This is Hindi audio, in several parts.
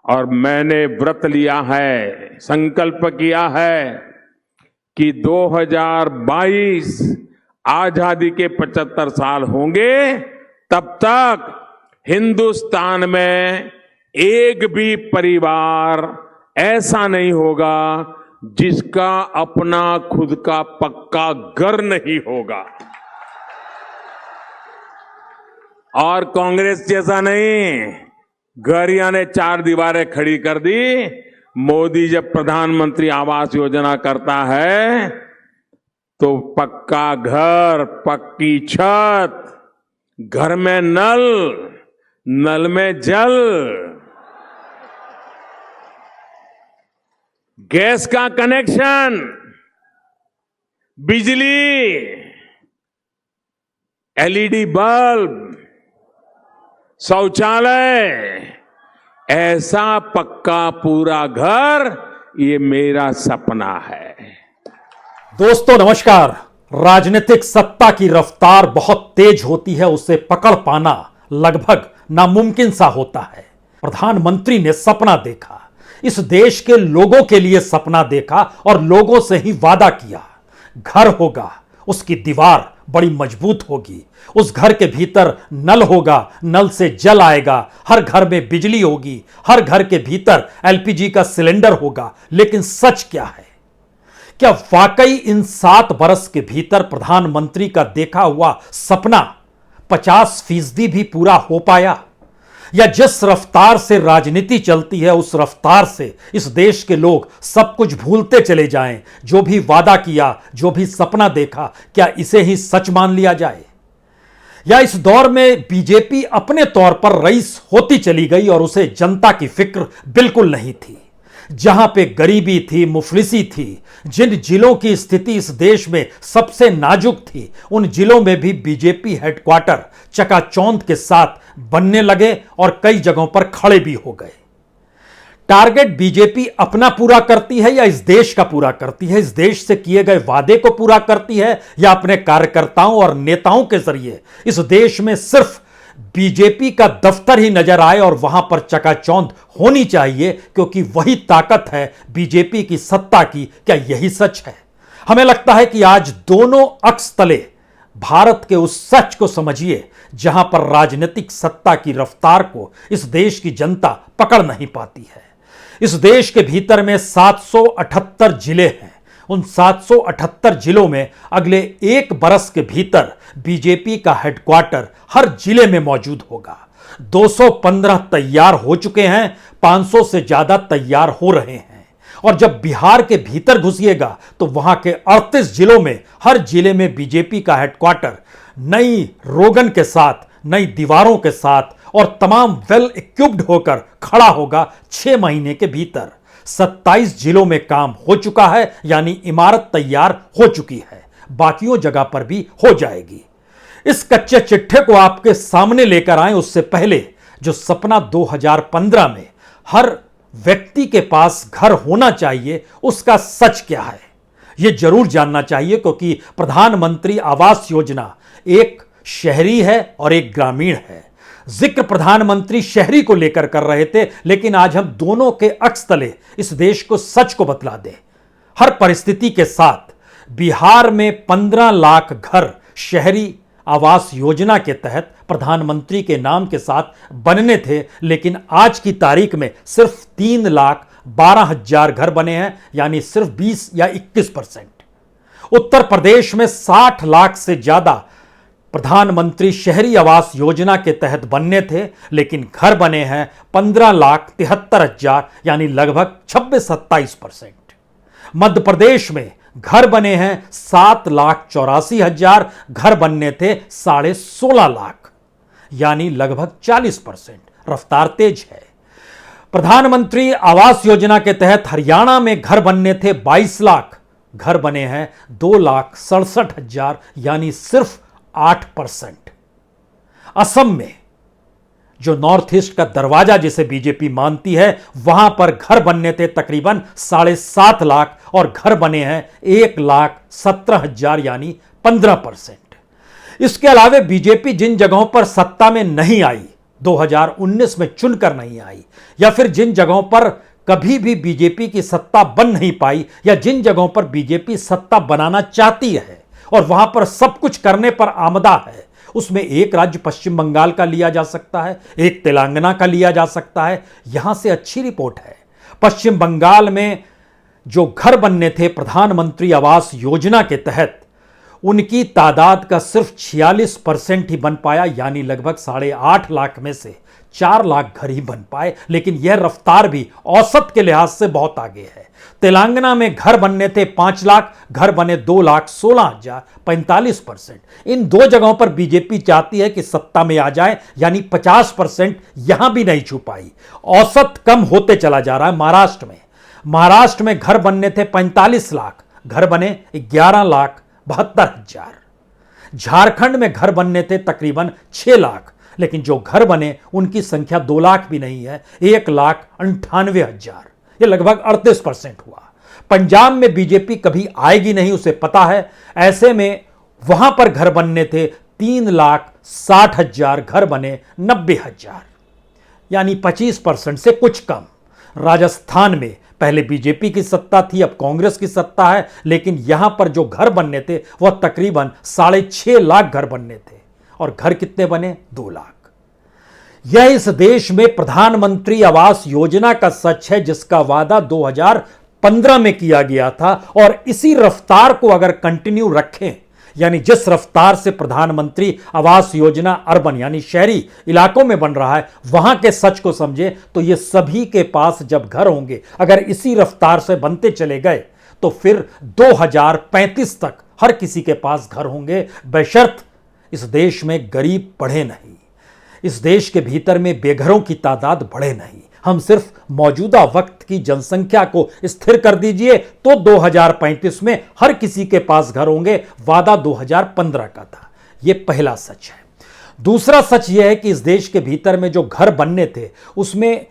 और मैंने व्रत लिया है, संकल्प किया है कि 2022 आजादी के 75 साल होंगे, तब तक हिंदुस्तान में एक भी परिवार ऐसा नहीं होगा जिसका अपना खुद का पक्का घर नहीं होगा। और कांग्रेस जैसा नहीं, घर यानी 4 दीवारें खड़ी कर दी। मोदी जब प्रधानमंत्री आवास योजना करता है तो पक्का घर, पक्की छत, घर में नल, नल में जल, गैस का कनेक्शन, बिजली, एलईडी बल्ब, शौचालय, ऐसा पक्का पूरा घर, ये मेरा सपना है। दोस्तों नमस्कार। राजनीतिक सत्ता की रफ्तार बहुत तेज होती है, उसे पकड़ पाना लगभग नामुमकिन सा होता है। प्रधानमंत्री ने सपना देखा, इस देश के लोगों के लिए सपना देखा और लोगों से ही वादा किया। घर होगा, उसकी दीवार बड़ी मजबूत होगी, उस घर के भीतर नल होगा, नल से जल आएगा, हर घर में बिजली होगी, हर घर के भीतर एलपीजी का सिलेंडर होगा। लेकिन सच क्या है? क्या वाकई इन 7 बरस के भीतर प्रधानमंत्री का देखा हुआ सपना 50% भी पूरा हो पाया? या जिस रफ्तार से राजनीति चलती है उस रफ्तार से इस देश के लोग सब कुछ भूलते चले जाएं? जो भी वादा किया, जो भी सपना देखा, क्या इसे ही सच मान लिया जाए? या इस दौर में बीजेपी अपने तौर पर रईस होती चली गई और उसे जनता की फिक्र बिल्कुल नहीं थी? जहां पे गरीबी थी, मुफलिसी थी, जिन जिलों की स्थिति इस देश में सबसे नाजुक थी, उन जिलों में भी बीजेपी हेडक्वार्टर चकाचौंध के साथ बनने लगे और कई जगहों पर खड़े भी हो गए। टारगेट बीजेपी अपना पूरा करती है या इस देश का पूरा करती है? इस देश से किए गए वादे को पूरा करती है या अपने कार्यकर्ताओं और नेताओं के जरिए इस देश में सिर्फ बीजेपी का दफ्तर ही नजर आए और वहां पर चकाचौंध होनी चाहिए क्योंकि वही ताकत है बीजेपी की सत्ता की? क्या यही सच है? हमें लगता है कि आज दोनों अक्ष तले भारत के उस सच को समझिए जहां पर राजनीतिक सत्ता की रफ्तार को इस देश की जनता पकड़ नहीं पाती है। इस देश के भीतर में 778 जिले हैं। उन 778 जिलों में अगले 1 बरस के भीतर बीजेपी का हेडक्वार्टर हर जिले में मौजूद होगा। 215 तैयार हो चुके हैं, 500 से ज्यादा तैयार हो रहे हैं। और जब बिहार के भीतर घुसिएगा तो वहां के 38 जिलों में हर जिले में बीजेपी का हेडक्वार्टर नई रोगन के साथ, नई दीवारों के साथ और तमाम वेल इक्विप्ड होकर खड़ा होगा 6 महीने के भीतर। 27 जिलों में काम हो चुका है, यानी इमारत तैयार हो चुकी है, बाकियों जगह पर भी हो जाएगी। इस कच्चे चिट्ठे को आपके सामने लेकर आए उससे पहले जो सपना 2015 में हर व्यक्ति के पास घर होना चाहिए, उसका सच क्या है यह जरूर जानना चाहिए, क्योंकि प्रधानमंत्री आवास योजना एक शहरी है और एक ग्रामीण है। जिक्र प्रधानमंत्री शहरी को लेकर कर रहे थे, लेकिन आज हम दोनों के अक्ष तले इस देश को सच को बतला दें। हर परिस्थिति के साथ बिहार में 15 लाख घर शहरी आवास योजना के तहत प्रधानमंत्री के नाम के साथ बनने थे, लेकिन आज की तारीख में सिर्फ 3,12,000 घर बने हैं, यानी सिर्फ 20 या 21%। उत्तर प्रदेश में 60 लाख से ज्यादा प्रधानमंत्री शहरी आवास योजना के तहत बनने थे, लेकिन घर बने हैं 15,73,000, यानी लगभग 26-27%। मध्य प्रदेश में घर बने हैं 7,84,000, घर बनने थे 16.5 लाख, यानी लगभग 40%। रफ्तार तेज है। प्रधानमंत्री आवास योजना के तहत हरियाणा में घर बनने थे 22 लाख, घर बने हैं 2,67,000, यानी सिर्फ 8%। असम में जो नॉर्थ ईस्ट का दरवाजा जिसे बीजेपी मानती है, वहां पर घर बनने थे तकरीबन 7.5 लाख और घर बने हैं 1,17,000, यानी 15%। इसके अलावा बीजेपी जिन जगहों पर सत्ता में नहीं आई 2019 में चुनकर नहीं आई, या फिर जिन जगहों पर कभी भी बीजेपी की सत्ता बन नहीं पाई, या जिन जगहों पर बीजेपी सत्ता बनाना चाहती है और वहां पर सब कुछ करने पर आमदा है, उसमें एक राज्य पश्चिम बंगाल का लिया जा सकता है, एक तेलंगाना का लिया जा सकता है। यहां से अच्छी रिपोर्ट है। पश्चिम बंगाल में जो घर बनने थे प्रधानमंत्री आवास योजना के तहत, उनकी तादाद का सिर्फ 46% ही बन पाया, यानी लगभग 8.5 लाख में से 4 लाख घर ही बन पाए। लेकिन यह रफ्तार भी औसत के लिहाज से बहुत आगे है। तेलंगाना में घर बनने थे 5 लाख, घर बने 2,16,000, 45%। इन दो जगहों पर बीजेपी चाहती है कि सत्ता में आ जाए, यानी 50% यहां भी नहीं छू पाई। औसत कम होते चला जा रहा है। महाराष्ट्र में घर बनने थे 45 लाख, घर बने 11,72,000। झारखंड में घर बनने थे तकरीबन 6 लाख, लेकिन जो घर बने उनकी संख्या 2 लाख भी नहीं है, 1,98,000। यह लगभग 38% हुआ। पंजाब में बीजेपी कभी आएगी नहीं, उसे पता है। ऐसे में वहां पर घर बनने थे 3,60,000, घर बने 90,000, यानी 25% से कुछ कम। राजस्थान में पहले बीजेपी की सत्ता थी, अब कांग्रेस की सत्ता है, लेकिन यहां पर जो घर बनने थे वह तकरीबन 6.5 लाख घर बनने थे, और घर कितने बने? 2 लाख। यह इस देश में प्रधानमंत्री आवास योजना का सच है, जिसका वादा 2015 में किया गया था। और इसी रफ्तार को अगर कंटिन्यू रखें, यानी जिस रफ्तार से प्रधानमंत्री आवास योजना अर्बन यानी शहरी इलाकों में बन रहा है, वहां के सच को समझे तो ये सभी के पास जब घर होंगे, अगर इसी रफ्तार से बनते चले गए, तो फिर 2035 तक हर किसी के पास घर होंगे, बशर्त इस देश में गरीब बढ़े नहीं, इस देश के भीतर में बेघरों की तादाद बढ़े नहीं। हम सिर्फ मौजूदा वक्त की जनसंख्या को स्थिर कर दीजिए तो 2035 में हर किसी के पास घर होंगे। वादा 2015 का था। यह पहला सच है। दूसरा सच यह है कि इस देश के भीतर में जो घर बनने थे, उसमें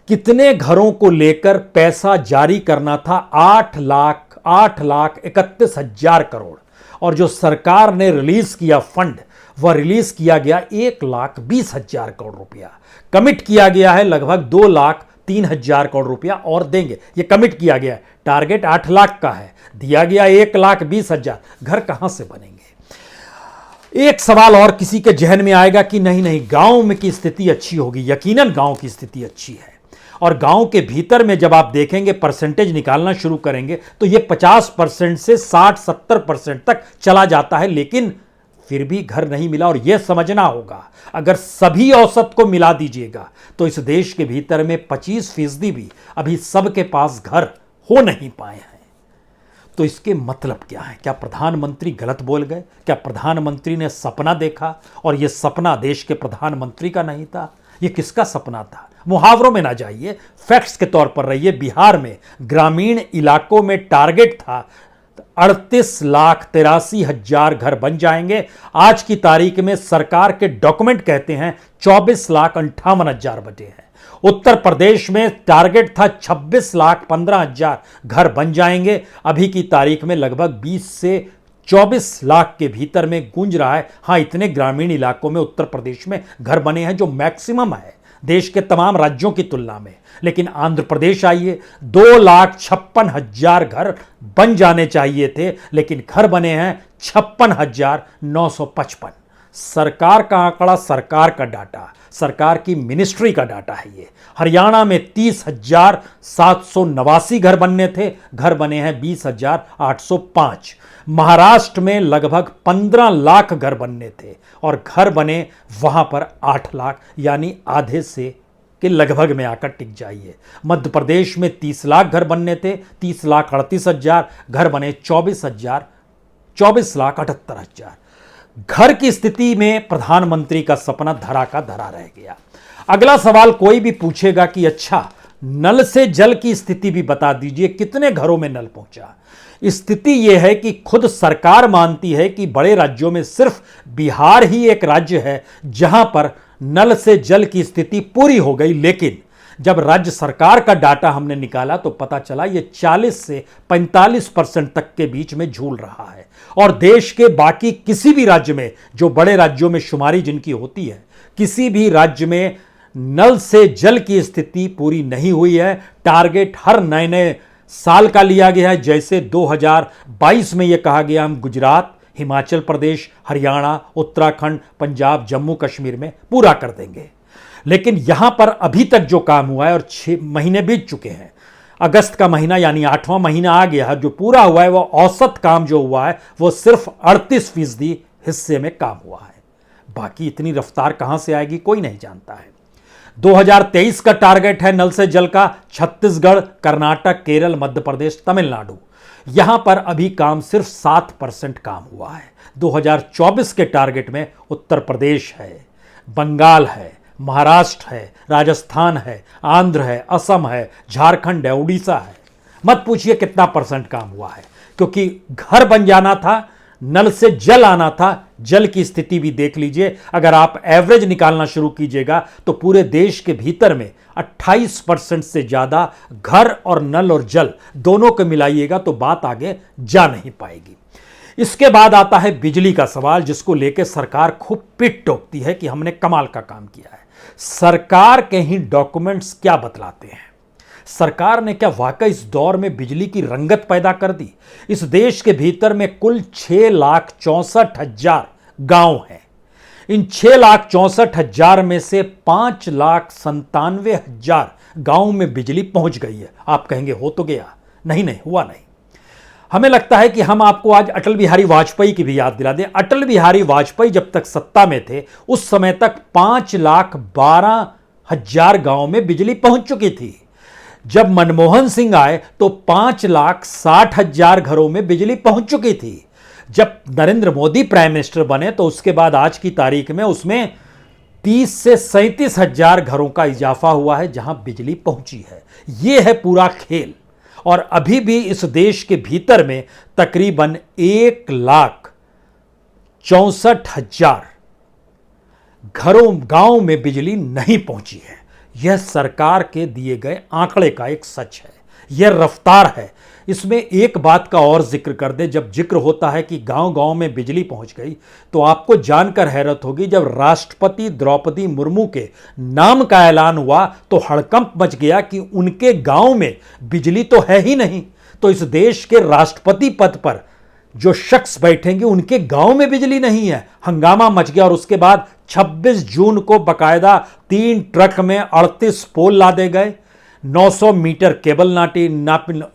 कितने घरों को लेकर पैसा जारी करना था? 8,31,000 करोड़। और जो सरकार ने रिलीज किया फंड, वह रिलीज किया गया 1,20,000 करोड़ रुपया। कमिट किया गया है लगभग 2,03,000 करोड़ रुपया और देंगे, यह कमिट किया गया है। टारगेट 8 लाख का है, दिया गया 1,20,000। घर कहां से बनेंगे? एक सवाल और किसी के जहन में आएगा कि नहीं, गांव में की स्थिति अच्छी होगी। यकीनन गांव की स्थिति अच्छी है, और गांव के भीतर में जब आप देखेंगे, परसेंटेज निकालना शुरू करेंगे, तो यह 50% से 60-70% तक चला जाता है। लेकिन फिर भी घर नहीं मिला। और यह समझना होगा, अगर सभी औसत को मिला दीजिएगा तो इस देश के भीतर में 25% भी अभी सबके पास घर हो नहीं पाए हैं। तो इसके मतलब क्या है? क्या प्रधानमंत्री गलत बोल गए? क्या प्रधानमंत्री ने सपना देखा और यह सपना देश के प्रधानमंत्री का नहीं था? यह किसका सपना था? मुहावरों में ना जाइए, फैक्ट्स के तौर पर रहिए। बिहार में ग्रामीण इलाकों में टारगेट था 38,83,000 घर बन जाएंगे। आज की तारीख में सरकार के डॉक्यूमेंट कहते हैं 24,58,000 बचे हैं। उत्तर प्रदेश में टारगेट था 26,15,000 घर बन जाएंगे। अभी की तारीख में लगभग 20 से 24 लाख के भीतर में गूंज रहा है। हां, इतने ग्रामीण इलाकों में उत्तर प्रदेश में घर बने हैं, जो मैक्सिमम है देश के तमाम राज्यों की तुलना में। लेकिन आंध्र प्रदेश आइए, 2,56,000 घर बन जाने चाहिए थे, लेकिन घर बने हैं 56,955। सरकार का आंकड़ा, सरकार का डाटा, सरकार की मिनिस्ट्री का डाटा है ये। हरियाणा में 30,789 घर बनने थे, घर बने हैं 20,805। महाराष्ट्र में लगभग 15 लाख घर बनने थे और घर बने वहां पर 8 लाख, यानी आधे से के लगभग में आकर टिक जाइए। मध्य प्रदेश में 30 लाख घर बनने थे, 30,38,000, घर बने 24,78,000। घर की स्थिति में प्रधानमंत्री का सपना धरा का धरा रह गया। अगला सवाल कोई भी पूछेगा कि अच्छा, नल से जल की स्थिति भी बता दीजिए, कितने घरों में नल पहुंचा? स्थिति यह है कि खुद सरकार मानती है कि बड़े राज्यों में सिर्फ बिहार ही एक राज्य है जहां पर नल से जल की स्थिति पूरी हो गई। लेकिन जब राज्य सरकार का डाटा हमने निकाला तो पता चला ये 40 से 45% तक के बीच में झूल रहा है। और देश के बाकी किसी भी राज्य में, जो बड़े राज्यों में शुमारी जिनकी होती है, किसी भी राज्य में नल से जल की स्थिति पूरी नहीं हुई है। टारगेट हर नए नए साल का लिया गया है। जैसे 2022 में यह कहा गया हम गुजरात, हिमाचल प्रदेश, हरियाणा, उत्तराखंड, पंजाब, जम्मू कश्मीर में पूरा कर देंगे। लेकिन यहां पर अभी तक जो काम हुआ है, और 6 महीने बीत चुके हैं, अगस्त का महीना यानी 8वां महीना आ गया है, जो पूरा हुआ है वो औसत काम जो हुआ है वो सिर्फ 38% हिस्से में काम हुआ है। बाकी इतनी रफ्तार कहां से आएगी कोई नहीं जानता है। 2023 का टारगेट है नल से जल का छत्तीसगढ़, कर्नाटक, केरल, मध्य प्रदेश, तमिलनाडु। यहां पर अभी काम सिर्फ 7% काम हुआ है। 2024 के टारगेट में उत्तर प्रदेश है, बंगाल है, महाराष्ट्र है, राजस्थान है, आंध्र है, असम है, झारखंड है, उड़ीसा है। मत पूछिए कितना % काम हुआ है, क्योंकि घर बन जाना था, नल से जल आना था। जल की स्थिति भी देख लीजिए। अगर आप एवरेज निकालना शुरू कीजिएगा तो पूरे देश के भीतर में 28% से ज्यादा घर और नल और जल दोनों को मिलाइएगा तो बात आगे जा नहीं पाएगी। इसके बाद आता है बिजली का सवाल, जिसको लेकर सरकार खूब पिट टोकती है कि हमने कमाल का काम किया है। सरकार के ही डॉक्यूमेंट्स क्या बतलाते हैं? सरकार ने क्या वाकई इस दौर में बिजली की रंगत पैदा कर दी? इस देश के भीतर में कुल 6,64,000 गांव हैं। इन 6,64,000 में से 5,97,000 गांव में बिजली पहुंच गई है। आप कहेंगे हो तो गया, नहीं हुआ नहीं। हमें लगता है कि हम आपको आज अटल बिहारी वाजपेयी की भी याद दिला दें। अटल बिहारी वाजपेयी जब तक सत्ता में थे उस समय तक 5,12,000 गांव में बिजली पहुंच चुकी थी। जब मनमोहन सिंह आए तो 5,60,000 घरों में बिजली पहुंच चुकी थी। जब नरेंद्र मोदी प्राइम मिनिस्टर बने तो उसके बाद आज की तारीख में उसमें 30 से 37,000 घरों का इजाफा हुआ है जहां बिजली पहुंची है। यह है पूरा खेल। और अभी भी इस देश के भीतर में तकरीबन 1,64,000 घरों गांव में बिजली नहीं पहुंची है। यह सरकार के दिए गए आंकड़े का एक सच है, यह रफ्तार है। इसमें एक बात का और जिक्र कर दे, जब जिक्र होता है कि गांव गांव में बिजली पहुंच गई तो आपको जानकर हैरत होगी, जब राष्ट्रपति द्रौपदी मुर्मू के नाम का ऐलान हुआ तो हड़कंप मच गया कि उनके गांव में बिजली तो है ही नहीं। तो इस देश के राष्ट्रपति पद पर जो शख्स बैठेंगे उनके गांव में बिजली नहीं है। हंगामा मच गया और उसके बाद 26 जून को बकायदा 3 ट्रक में 38 पोल लादे गए, 900 मीटर केबल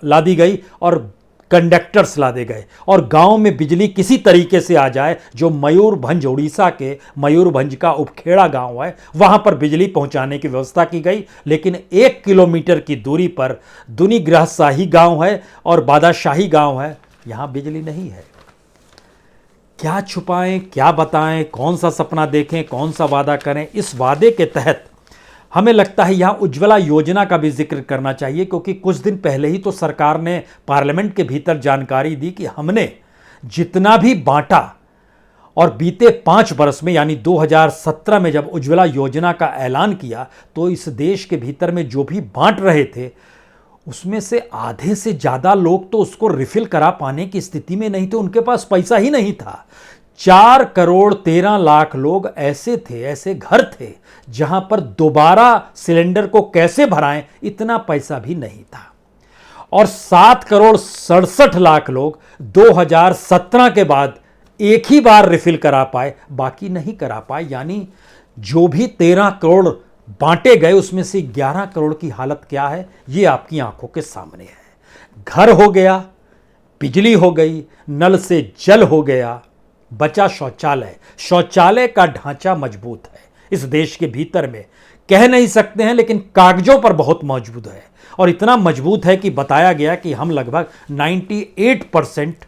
लादी गई और कंडक्टर्स लादे गए। और गांव में बिजली किसी तरीके से आ जाए, जो मयूरभंज, उड़ीसा के मयूरभंज का उपखेड़ा गांव है, वहां पर बिजली पहुंचाने की व्यवस्था की गई। लेकिन 1 किलोमीटर की दूरी पर दुनी ग्रहशाही गांव है और बादाशाही गांव है, यहां बिजली नहीं है। क्या छुपाएं, क्या बताएं, कौन सा सपना देखें, कौन सा वादा करें? इस वादे के तहत हमें लगता है यहां उज्ज्वला योजना का भी जिक्र करना चाहिए, क्योंकि कुछ दिन पहले ही तो सरकार ने पार्लियामेंट के भीतर जानकारी दी कि हमने जितना भी बांटा, और बीते 5 वर्ष में यानी 2017 में जब उज्ज्वला योजना का ऐलान किया तो इस देश के भीतर में जो भी बांट रहे थे उसमें से आधे से ज्यादा लोग तो उसको रिफिल करा पाने की स्थिति में नहीं थे, उनके पास पैसा ही नहीं था। 4,13,00,000 लोग ऐसे थे, ऐसे घर थे जहां पर दोबारा सिलेंडर को कैसे भराएं इतना पैसा भी नहीं था। और 7,67,00,000 लोग 2017 के बाद एक ही बार रिफिल करा पाए, बाकी नहीं करा पाए। यानी जो भी 13 करोड़ बांटे गए उसमें से 11 करोड़ की हालत क्या है ये आपकी आंखों के सामने है। घर हो गया, बिजली हो गई, नल से जल हो गया, बचा शौचालय। शौचालय का ढांचा मजबूत है इस देश के भीतर में, कह नहीं सकते हैं लेकिन कागजों पर बहुत मजबूत है। और इतना मजबूत है कि बताया गया कि हम लगभग 98%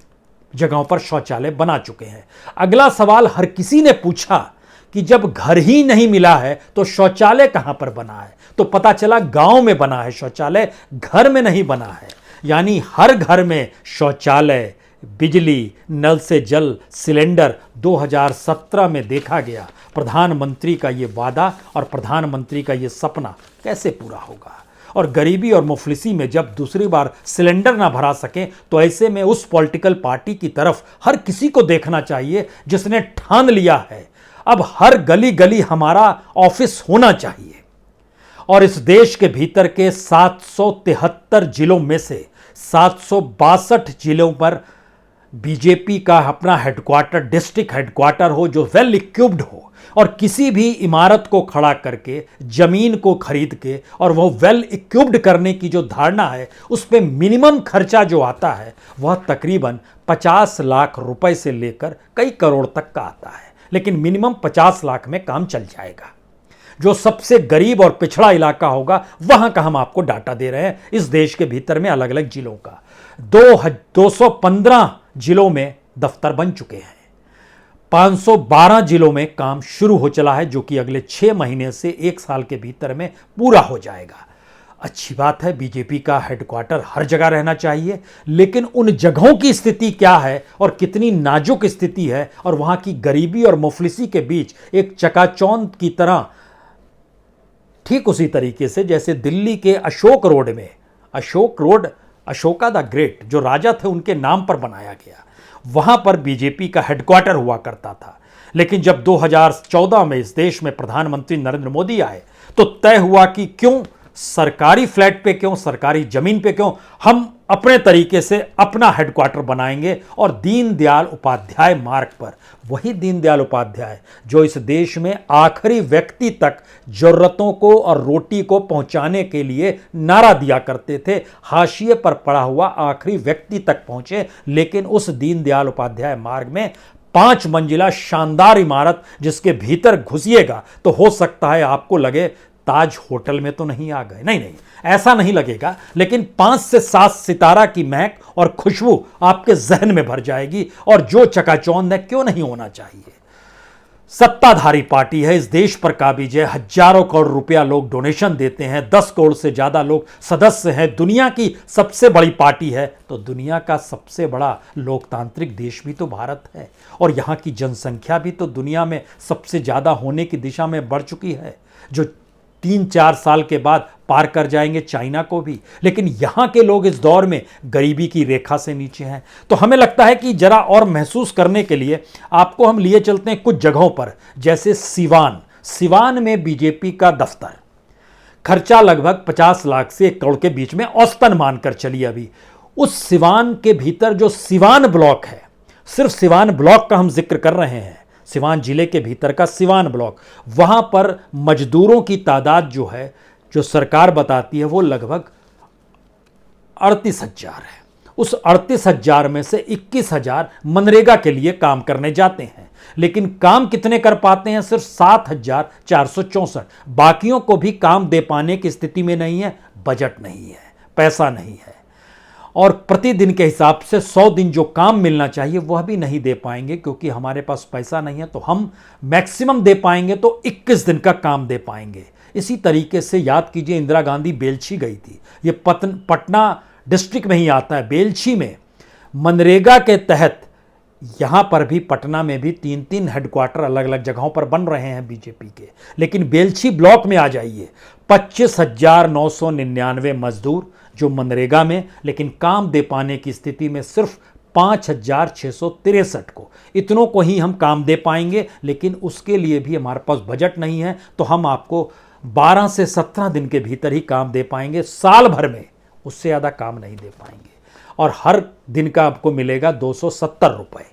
जगहों पर शौचालय बना चुके हैं। अगला सवाल हर किसी ने पूछा कि जब घर ही नहीं मिला है तो शौचालय कहां पर बना है? तो पता चला गांव में बना है शौचालय, घर में नहीं बना है। यानी हर घर में शौचालय, बिजली, नल से जल, सिलेंडर 2017 में देखा गया। प्रधानमंत्री का ये वादा और प्रधानमंत्री का ये सपना कैसे पूरा होगा? और गरीबी और मुफलिसी में जब दूसरी बार सिलेंडर ना भरा सके तो ऐसे में उस पॉलिटिकल पार्टी की तरफ हर किसी को देखना चाहिए जिसने ठान लिया है अब हर गली गली हमारा ऑफिस होना चाहिए। और इस देश के भीतर के 773 जिलों में से 762 जिलों पर बीजेपी का अपना हेडक्वार्टर, डिस्ट्रिक्ट हेडक्वार्टर हो जो वेल इक्विप्ड हो और किसी भी इमारत को खड़ा करके, जमीन को खरीद के और वह वेल इक्विप्ड करने की जो धारणा है उस पर मिनिमम खर्चा जो आता है वह तकरीबन 50 लाख रुपए से लेकर कई करोड़ तक का आता है, लेकिन मिनिमम 50 लाख में काम चल जाएगा। जो सबसे गरीब और पिछड़ा इलाका होगा वहां का हम आपको डाटा दे रहे हैं इस देश के भीतर में अलग अलग जिलों का। 215 जिलों में दफ्तर बन चुके हैं, 512 जिलों में काम शुरू हो चला है जो कि अगले 6 महीने से 1 साल के भीतर में पूरा हो जाएगा। अच्छी बात है, बीजेपी का हेडक्वार्टर हर जगह रहना चाहिए, लेकिन उन जगहों की स्थिति क्या है और कितनी नाजुक स्थिति है और वहां की गरीबी और मुफलिसी के बीच एक चकाचौंध की तरह, ठीक उसी तरीके से जैसे दिल्ली के अशोक रोड में, Ashok road Ashoka the great जो राजा थे उनके नाम पर बनाया गया, वहां पर बीजेपी का हेडक्वार्टर हुआ करता था। लेकिन जब 2014 में इस देश में प्रधानमंत्री नरेंद्र मोदी आए तो तय हुआ कि क्यों सरकारी फ्लैट पे, क्यों सरकारी जमीन पे, क्यों हम अपने तरीके से अपना हेडक्वार्टर बनाएंगे और दीनदयाल उपाध्याय मार्ग पर, वही दीनदयाल उपाध्याय जो इस देश में आखिरी व्यक्ति तक जरूरतों को और रोटी को पहुंचाने के लिए नारा दिया करते थे, हाशिए पर पड़ा हुआ आखिरी व्यक्ति तक पहुंचे। लेकिन उस दीनदयाल उपाध्याय मार्ग में 5 मंजिला शानदार इमारत जिसके भीतर घुसिएगा तो हो सकता है आपको लगे ताज होटल में तो नहीं आ गए, नहीं नहीं ऐसा नहीं लगेगा, लेकिन 5 से 7 सितारा की महक और खुशबू आपके जहन में भर जाएगी। और जो चकाचौंध है क्यों नहीं होना चाहिए। सत्ताधारी पार्टी है, इस देश पर काबिज है, हजारों करोड़ रुपया लोग डोनेशन देते हैं, 10 करोड़ से ज्यादा लोग सदस्य हैं, दुनिया की सबसे बड़ी पार्टी है, तो दुनिया का सबसे बड़ा लोकतांत्रिक देश भी तो भारत है और यहां की जनसंख्या भी तो दुनिया में सबसे ज्यादा होने की दिशा में बढ़ चुकी है, जो 3-4 साल के बाद पार कर जाएंगे चाइना को भी। लेकिन यहां के लोग इस दौर में गरीबी की रेखा से नीचे हैं। तो हमें लगता है कि जरा और महसूस करने के लिए आपको हम लिए चलते हैं कुछ जगहों पर, जैसे सिवान में बीजेपी का दफ्तर, खर्चा लगभग 50 लाख से 1 करोड़ के बीच में औसतन मानकर चलिए। अभी उस सिवान के भीतर जो सिवान ब्लॉक है, सिर्फ सिवान ब्लॉक का हम जिक्र कर रहे हैं, सिवान जिले के भीतर का सिवान ब्लॉक, वहां पर मजदूरों की तादाद जो है, जो सरकार बताती है, वो लगभग 38,000 है। उस 38,000 में से 21,000 मनरेगा के लिए काम करने जाते हैं, लेकिन काम कितने कर पाते हैं? सिर्फ 7,464। बाकियों को भी काम दे पाने की स्थिति में नहीं है, बजट नहीं है, पैसा नहीं है, और प्रतिदिन के हिसाब से 100 दिन जो काम मिलना चाहिए वह भी नहीं दे पाएंगे, क्योंकि हमारे पास पैसा नहीं है। तो हम मैक्सिमम दे पाएंगे तो 21 दिन का काम दे पाएंगे। इसी तरीके से याद कीजिए, इंदिरा गांधी बेलछी गई थी, ये पटना डिस्ट्रिक्ट में ही आता है। बेलछी में मनरेगा के तहत यहां पर भी, पटना में भी 3-3 हेडक्वार्टर अलग अलग जगहों पर बन रहे हैं बीजेपी के। लेकिन बेलछी ब्लॉक में आ जाइए, 25,999 मजदूर जो मनरेगा में, लेकिन काम दे पाने की स्थिति में सिर्फ 5,663 को, इतनों को ही हम काम दे पाएंगे। लेकिन उसके लिए भी हमारे पास बजट नहीं है, तो हम आपको 12 से 17 दिन के भीतर ही काम दे पाएंगे, साल भर में उससे ज़्यादा काम नहीं दे पाएंगे। और हर दिन का आपको मिलेगा 270 रुपये,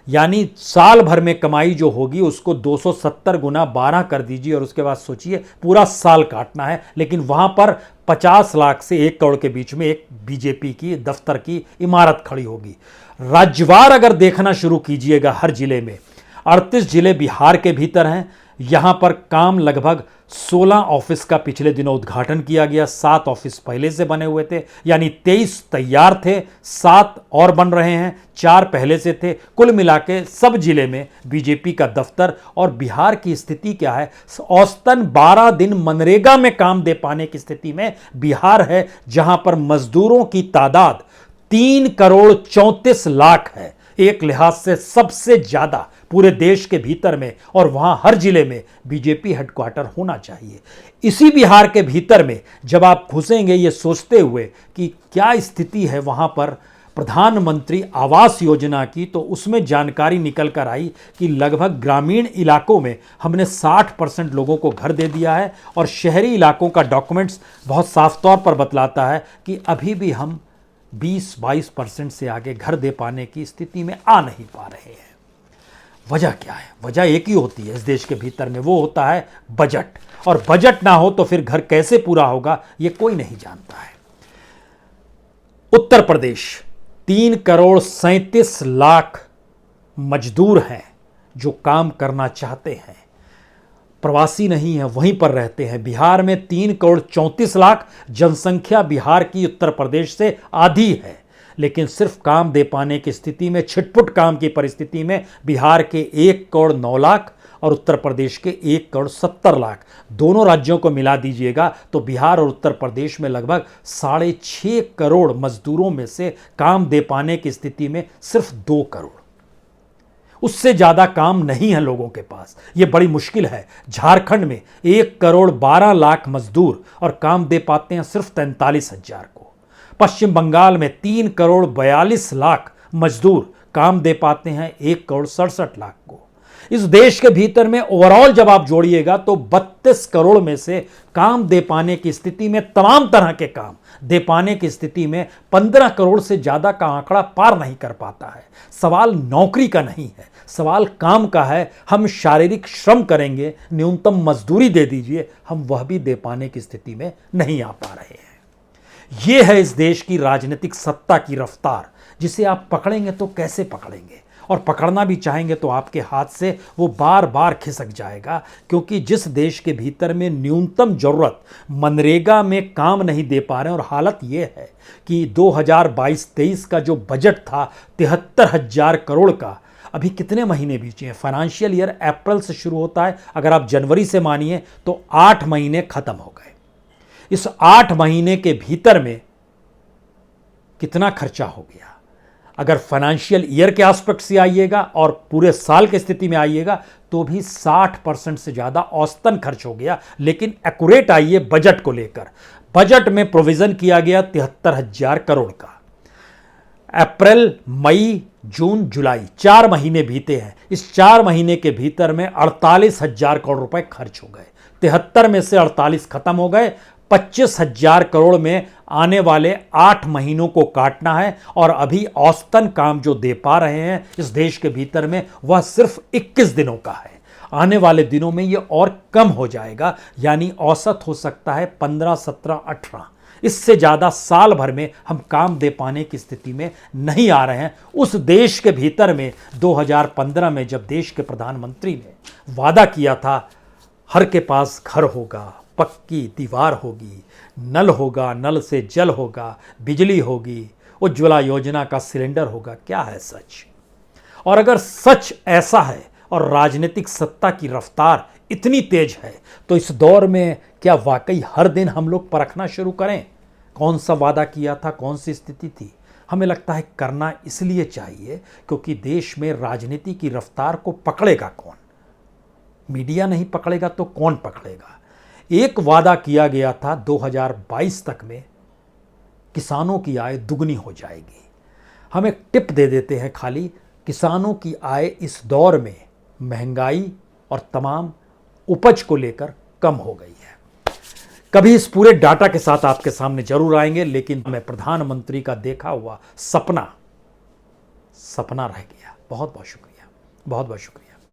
यानी साल भर में कमाई जो होगी उसको 270 गुना 12 कर दीजिए और उसके बाद सोचिए पूरा साल काटना है। लेकिन वहाँ पर 50 लाख से 1 करोड़ के बीच में एक बीजेपी की दफ्तर की इमारत खड़ी होगी। राज्यवार अगर देखना शुरू कीजिएगा, हर जिले में 38 जिले बिहार के भीतर हैं, यहाँ पर काम लगभग 16 ऑफिस का पिछले दिनों उद्घाटन किया गया, 7 ऑफिस पहले से बने हुए थे, यानी 23 तैयार थे, 7 और बन रहे हैं, 4 पहले से थे। कुल मिला के सब जिले में बीजेपी का दफ्तर। और बिहार की स्थिति क्या है? औसतन 12 दिन मनरेगा में काम दे पाने की स्थिति में बिहार है, जहां पर मजदूरों की तादाद 3,34,00,000 है। एक लिहाज से सबसे ज्यादा पूरे देश के भीतर में, और वहां हर जिले में बीजेपी हेडक्वार्टर होना चाहिए। इसी बिहार के भीतर में जब आप घुसेंगे ये सोचते हुए कि क्या स्थिति है वहां पर प्रधानमंत्री आवास योजना की, तो उसमें जानकारी निकल कर आई कि लगभग ग्रामीण इलाकों में हमने 60% लोगों को घर दे दिया है, और शहरी इलाकों का डॉक्यूमेंट्स बहुत साफ तौर पर बतलाता है कि अभी भी हम 20-22% से आगे घर दे पाने की स्थिति में आ नहीं पा रहे हैं। वजह क्या है? वजह एक ही होती है इस देश के भीतर में, वो होता है बजट। और बजट ना हो तो फिर घर कैसे पूरा होगा ये कोई नहीं जानता है। उत्तर प्रदेश 3,37,00,000 मजदूर हैं जो काम करना चाहते हैं, प्रवासी नहीं है, वहीं पर रहते हैं। बिहार में 3,34,00,000 जनसंख्या बिहार की उत्तर प्रदेश से आधी है, लेकिन सिर्फ काम दे पाने की स्थिति में, छिटपुट काम की परिस्थिति में बिहार के 1,09,00,000 और उत्तर प्रदेश के 1,70,00,000, दोनों राज्यों को मिला दीजिएगा तो बिहार और उत्तर प्रदेश में लगभग 6.5 करोड़ मजदूरों में से काम दे पाने की स्थिति में सिर्फ 2 करोड़, उससे ज्यादा काम नहीं है लोगों के पास। यह बड़ी मुश्किल है। झारखंड में 1,12,00,000 मजदूर और काम दे पाते हैं सिर्फ 43,000 को। पश्चिम बंगाल में 3,42,00,000 मजदूर काम दे पाते हैं 1,67,00,000 को। इस देश के भीतर में ओवरऑल जब आप जोड़िएगा तो 32 करोड़ में से काम दे पाने की स्थिति में, तमाम तरह के काम दे पाने की स्थिति में 15 करोड़ से ज्यादा का आंकड़ा पार नहीं कर पाता है। सवाल नौकरी का नहीं है, सवाल काम का है। हम शारीरिक श्रम करेंगे, न्यूनतम मजदूरी दे दीजिए, हम वह भी दे पाने की स्थिति में नहीं आ पा रहे हैं। यह है इस देश की राजनीतिक सत्ता की रफ्तार, जिसे आप पकड़ेंगे तो कैसे पकड़ेंगे, और पकड़ना भी चाहेंगे तो आपके हाथ से वो बार बार खिसक जाएगा। क्योंकि जिस देश के भीतर में न्यूनतम जरूरत मनरेगा में काम नहीं दे पा रहे हैं, और हालत ये है कि 2022-23 का जो बजट था 73,000 करोड़ का, अभी कितने महीने बीचे हैं? फाइनेंशियल ईयर अप्रैल से शुरू होता है, अगर आप जनवरी से मानिए तो 8 महीने खत्म हो गए। इस 8 महीने के भीतर में कितना खर्चा हो गया? अगर फाइनेंशियल ईयर के एस्पेक्ट से आइएगा और पूरे साल की स्थिति में आइएगा तो भी 60% से ज्यादा औसतन खर्च हो गया। लेकिन एक्यूरेट आइए बजट को लेकर, बजट में प्रोविजन किया गया 73,000 करोड़ का। अप्रैल, मई, जून, जुलाई 4 महीने बीते हैं। इस 4 महीने के भीतर में 48,000 करोड़ रुपए खर्च हो गए। 73 में से 48 खत्म हो गए। 25,000 करोड़ में आने वाले 8 महीनों को काटना है, और अभी औसतन काम जो दे पा रहे हैं इस देश के भीतर में वह सिर्फ 21 दिनों का है। आने वाले दिनों में यह और कम हो जाएगा, यानी औसत हो सकता है 15, 17, 18। इससे ज्यादा साल भर में हम काम दे पाने की स्थिति में नहीं आ रहे हैं। उस देश के भीतर में 2015 में जब देश के प्रधानमंत्री ने वादा किया था हर के पास घर होगा, पक्की दीवार होगी, नल होगा, नल से जल होगा, बिजली होगी, उज्ज्वला योजना का सिलेंडर होगा, क्या है सच? और अगर सच ऐसा है और राजनीतिक सत्ता की रफ्तार इतनी तेज है तो इस दौर में क्या वाकई हर दिन हम लोग परखना शुरू करें कौन सा वादा किया था, कौन सी स्थिति थी? हमें लगता है करना इसलिए चाहिए क्योंकि देश में राजनीति की रफ्तार को पकड़ेगा कौन? मीडिया नहीं पकड़ेगा तो कौन पकड़ेगा? एक वादा किया गया था 2022 तक में किसानों की आय दुगनी हो जाएगी। हम एक टिप दे देते हैं खाली, किसानों की आय इस दौर में महंगाई और तमाम उपज को लेकर कम हो गई है। कभी इस पूरे डाटा के साथ आपके सामने जरूर आएंगे, लेकिन मैं प्रधानमंत्री का देखा हुआ सपना रह गया। बहुत बहुत शुक्रिया, बहुत बहुत शुक्रिया।